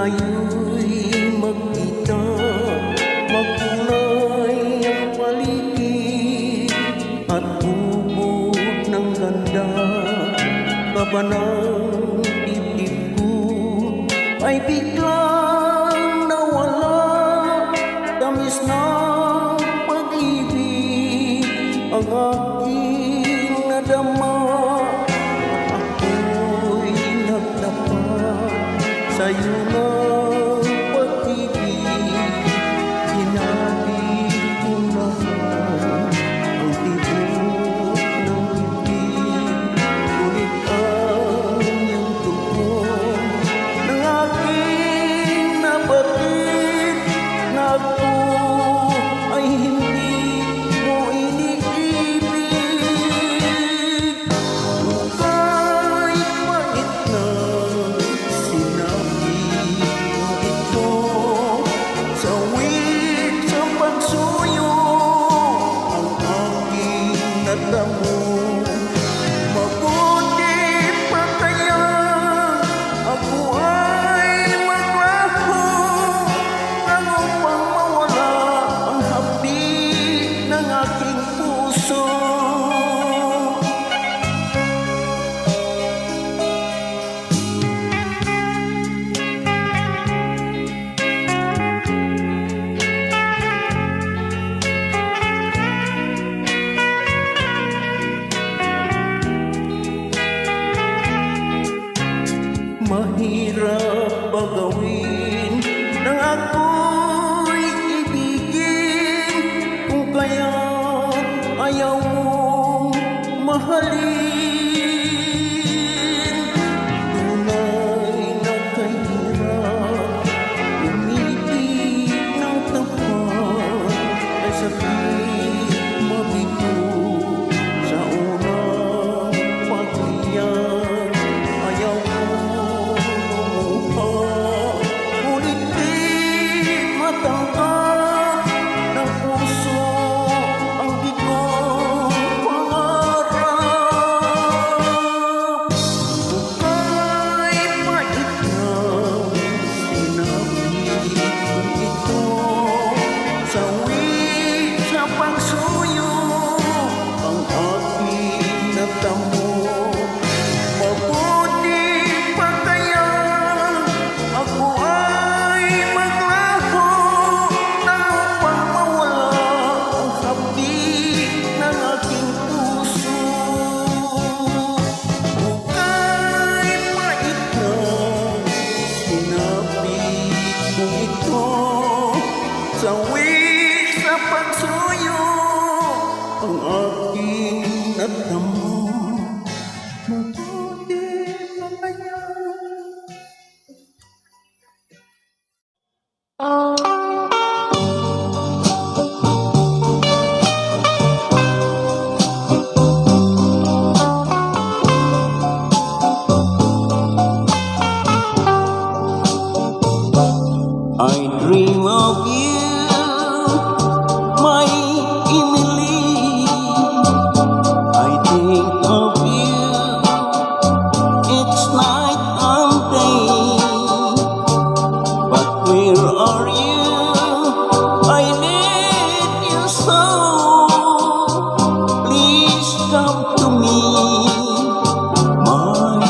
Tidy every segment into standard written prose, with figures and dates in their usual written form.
tayo'y magkita, magkulay ang paligid at bubog ng ganda. Baba ng dibdib ko ay biglang nawala, tamis ng pag-ibig ang aking nadama. Ako'y nagtapat sa'yo ng pag-ibig, hinabig ko lahat ang tibok ng bibig. Ngunit ang iyong tugon ng aking nabatid na ako ay hindi mo iniibig. Kahit mait na sinabi mo ito, sawit sa pagsuyo ang aking natamo. Mabuti pa kaya ako ay maglaho nang upang mawala ang hapdi ng aking puso. Mahirap ba gawin nang ako'y ibigin, kung kaya't ayaw mong mahalin? Tunay na kahirap umibig ng tapat, ay sakit mabigo sa unang pagliyan. Ayaw ko lumuha, ngunit di matanggap ng puso ang bigong pangarap. Kahit mait na sinabi kong ito, sawit sa pagsuyo ang aking natamo. Mabuti pa kaya ako ay maglaho nang upang mawala ang hapdi ng aking puso. Kahit mait na sinabi kong ito, sawit sa pagsuyo ang aking natamo. Mabuti pa kaya. I dream of you, my Emily. I think of you each night and day. But where are you? I need you so. Please come to me, my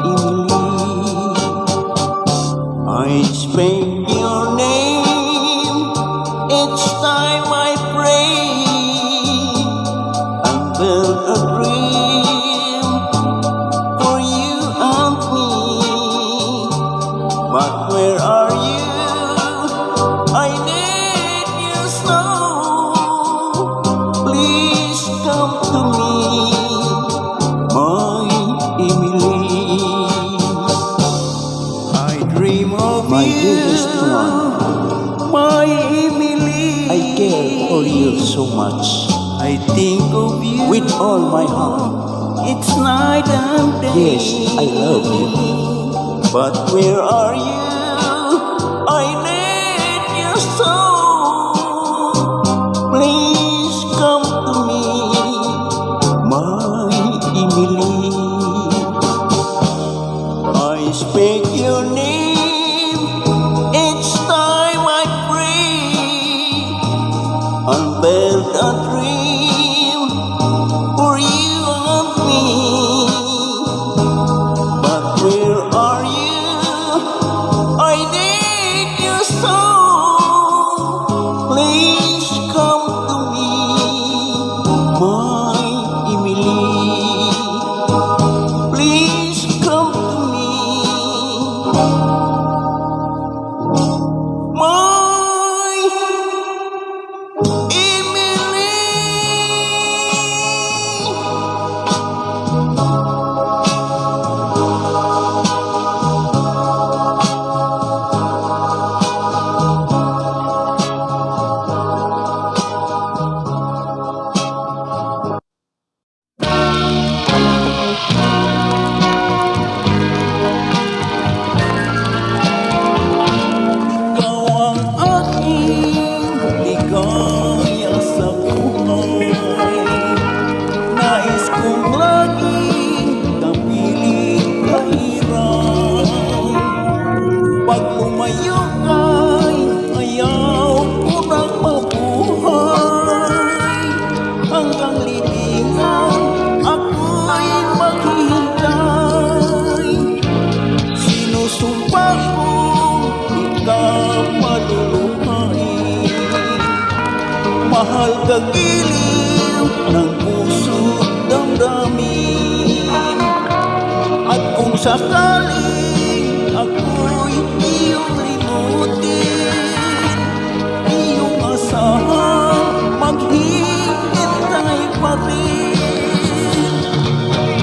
Emily. I speak your name each time I pray and build a dream for you and me. But where are you? I need you so. Please come to me, my Emily. I dream of My you, dearest one, my Emily. I care for you so much. I think of you With all my heart, it's night and day. yes, I love you. But where are you? I need you so. Please come to me, my Emily. I speak your name built a dream for you and me. But where are you? I need you so. Please come to me, my Emily. Please come to me, my Emily. Ikaw ang aking ligaya sa buhay. Nais kong laging kapiling kahirap. Pag lumayo ka'y ayaw ko nang mabuhay. Hanggang libingan ako'y maghihintay. Sinusumpa kong ikaw maluluhain. Mahal ka giliw ng puso't damdamin. At kung sakaling ako'y iyong limutin, iyong asahan maghihintay pa rin.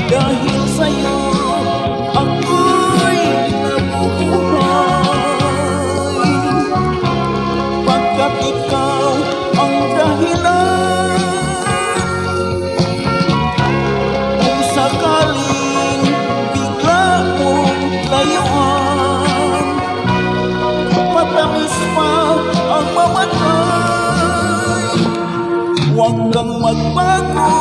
Dahil sa'yo ako'y nabubuhay. Pagkat ikaw ang dahilan. Kung sakaling bigla mong layuan, matamis pa ang mamatay. Huwag kang magbago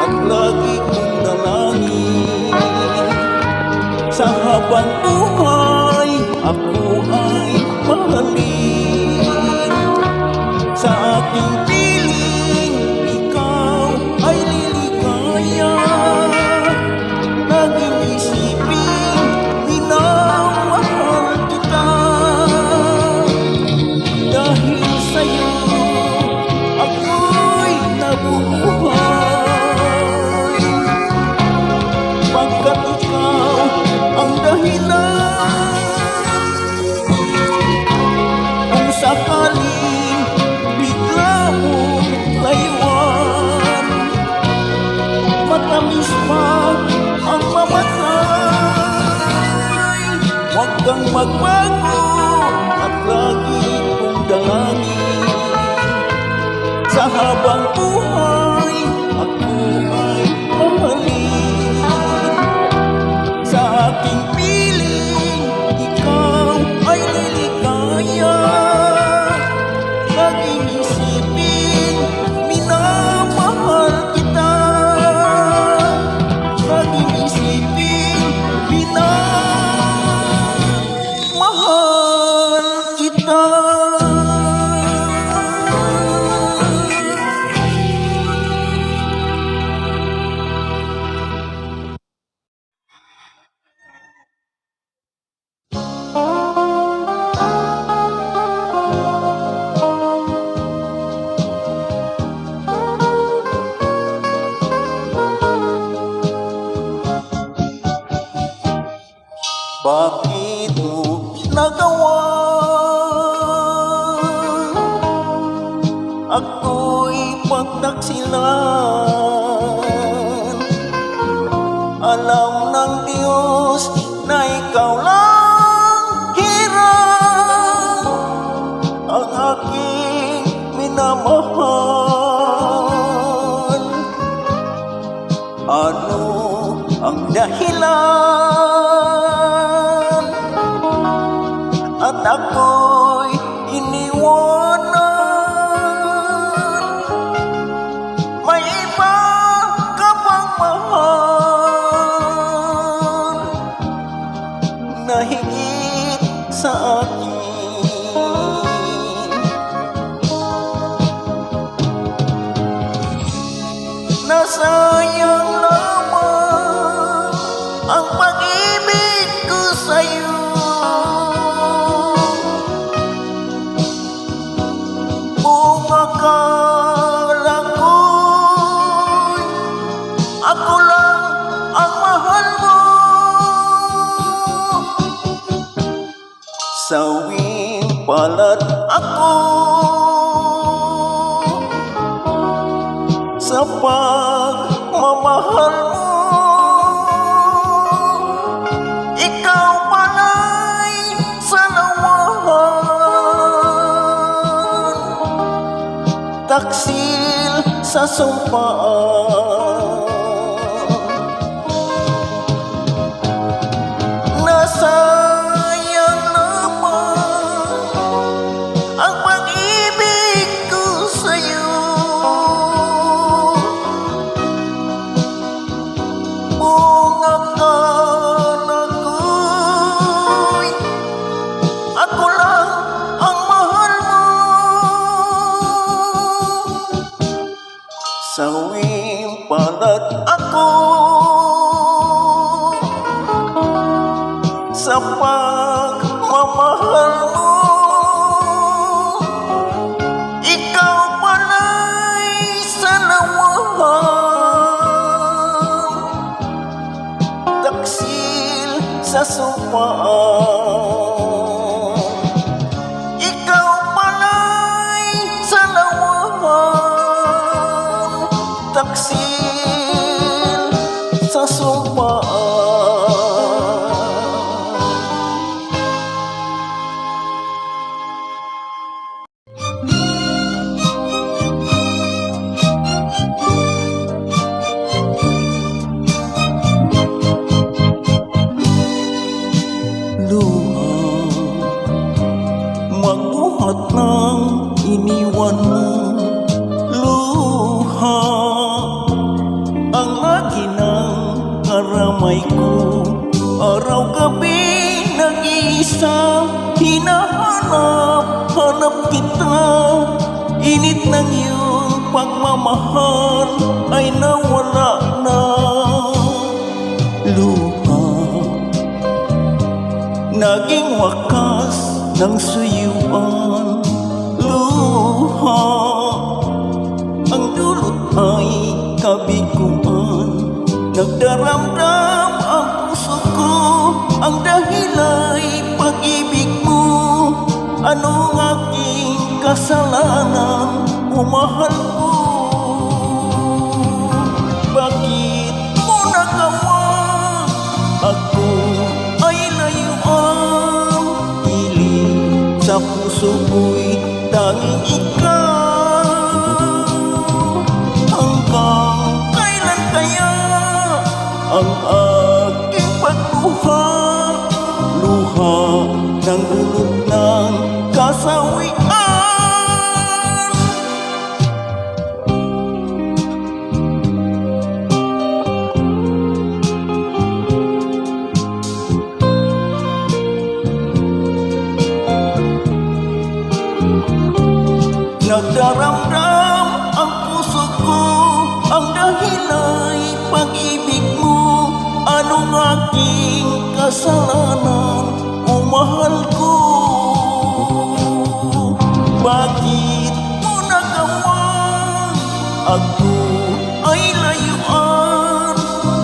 at lagi kong dalangin. Sa habang buhay, ako ay mahalin. Sa aking piling, ikaw ay liligaya. Laging isipin, minamahal kita. Dahil sa'yo, ako'y nabubuhay. Pagkat ikaw ang dahilan. Kung sakaling bigla mong layuan, matamis pa ang mamatay. Huwag kang magbago at lagi kong dalangin. Sa habang buhay, ako ay mahalin. Sa aking piling, ikaw ay liligaya. Laging isipin, minamahal kita. Laging isipin, minamahal kita. Bakit mo nagawa? Ako'y pagtaksilan. Alam ng Diyos na ikaw lang hirap ang aking minamahal. Ano ang dahilan? At ako'y iniwanan. May palad ako sa pagmamahal mo. Ikaw pala'y salawahan, taksil sa sumpaan. Nasayang naman ang pag-ibig ko sa'yo. Kung akala ko'y ako lang ang mahal mo, sawing palad ako sa pagmamahal mo. Ikaw pala'y salawahan, taksil sa sumpaan. Ikaw pala'y salawahan, taksil sa sumpaan. Luha, magbuhat ng iniwan mo. Luha, ang lagi ng karamay ko. Araw-gabi nag-iisa, hinahanap kita. Init ng iyong pagmamahal ay nawala na. Luha, naging wakas ng suyuan. Luha, ang dulot ay kabiguan. Nagdaramdam ang puso ko, ang dahil ay pag-ibig mo. Anong aking kasalanan, umahal ko? Bakit mo nagawa ako ay layuan? Hiling sa puso ko'y tanging ikaw. Hanggang kailan kaya ang aking pagluha? Luha ng dulot ng kasawian. Nagdaramdam ang puso ko, ang dahil ay pag-ibig mo. Anong aking kasalanan, umahal ko? Bakit mo nagawa ako ay layuan?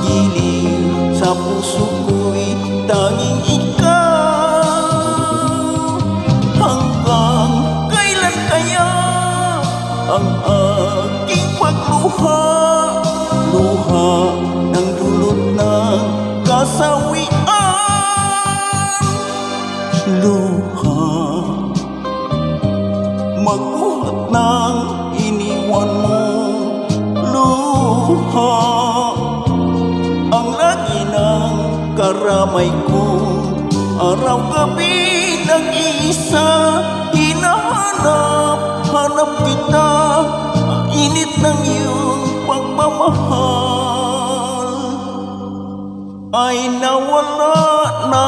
Giliw sa puso ko'y tanging ikaw. Hanggang kailan kaya ang aking pagluha? Luha ng dulot ng kasawian. Luha, magbuhat ng iniwan mo. Luha, ang lagi ng karamay ko. Araw-gabi nag-iisa, hinahanap kita. Ang init ng iyong pagmamahal ay nawala na.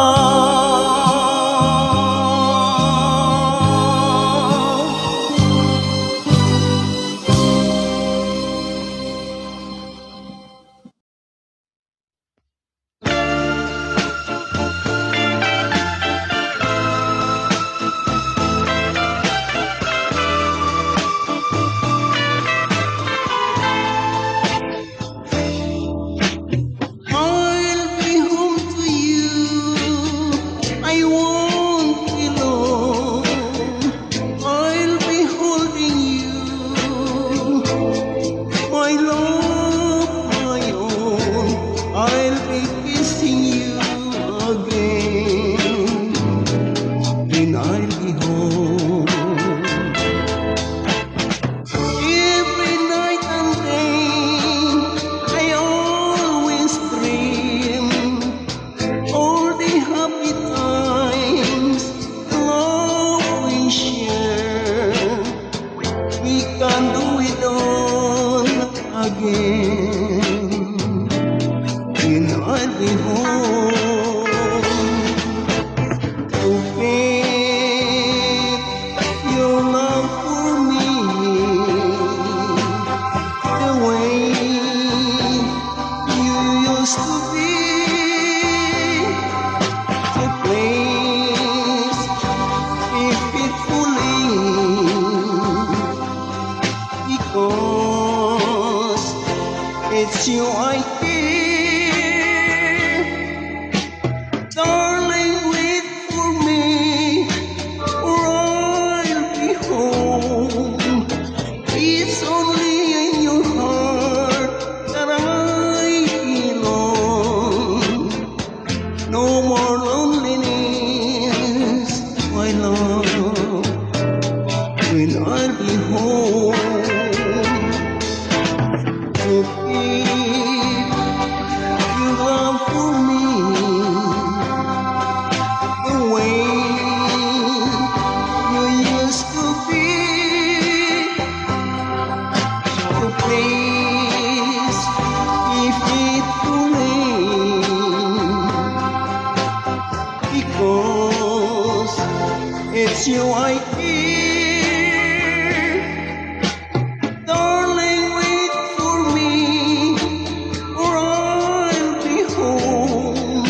I'll be home for you you I hear. Darling, wait for me, or I'll be home. It's only in your heart that I belong. No more loneliness, my love, when I'll be home. So keep your love for me the way you used to be. So please keep it fully, because it's you I hear. Darling, wait for me, or I'll be home.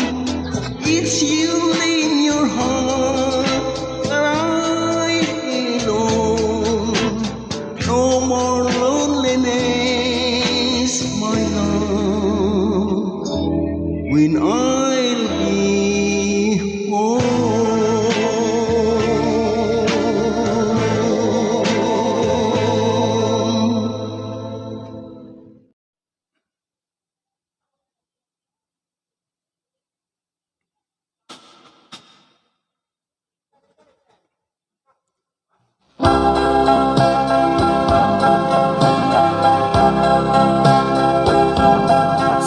It's you in your heart that I belong. No more loneliness, my love, when I'll be home.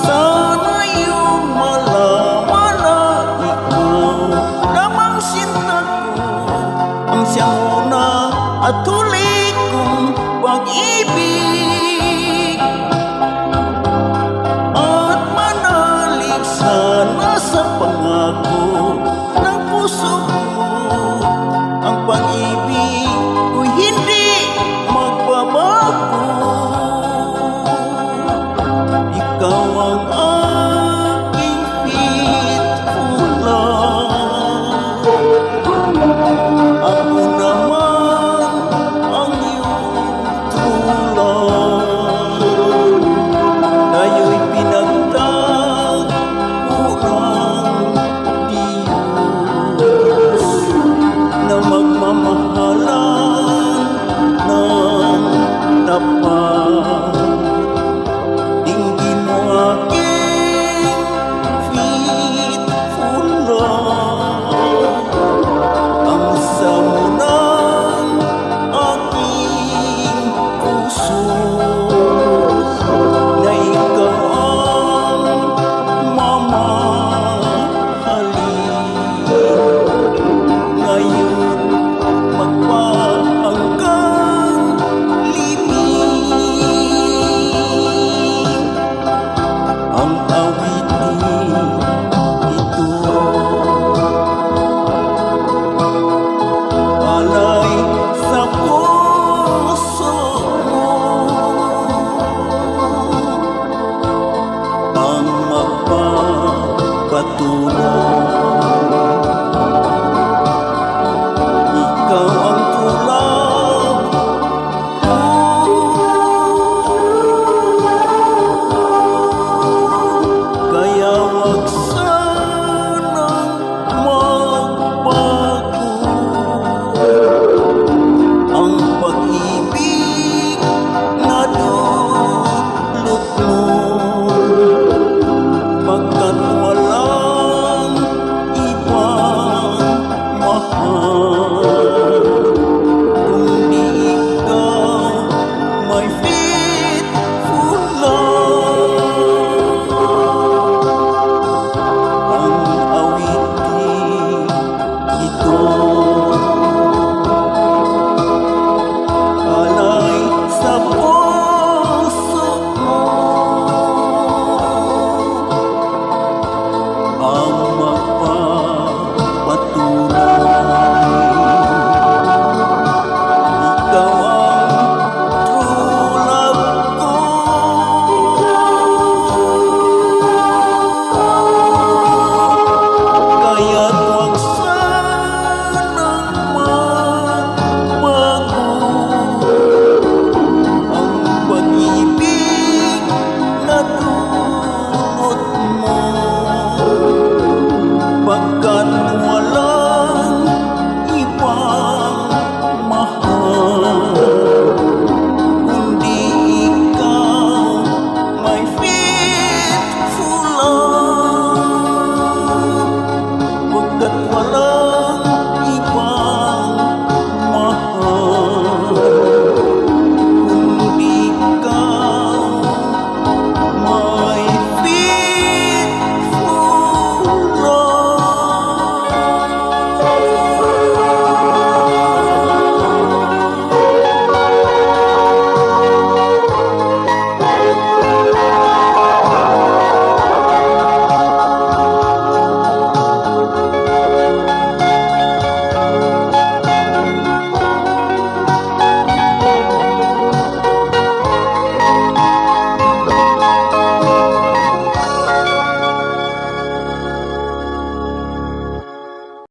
Sana iyong malaman na ikaw lamang sintaku, ang siyang una at huli kong pag-ibig. At manalig sana sa pangako ng puso ko, ang pag-ibig ko'y hindi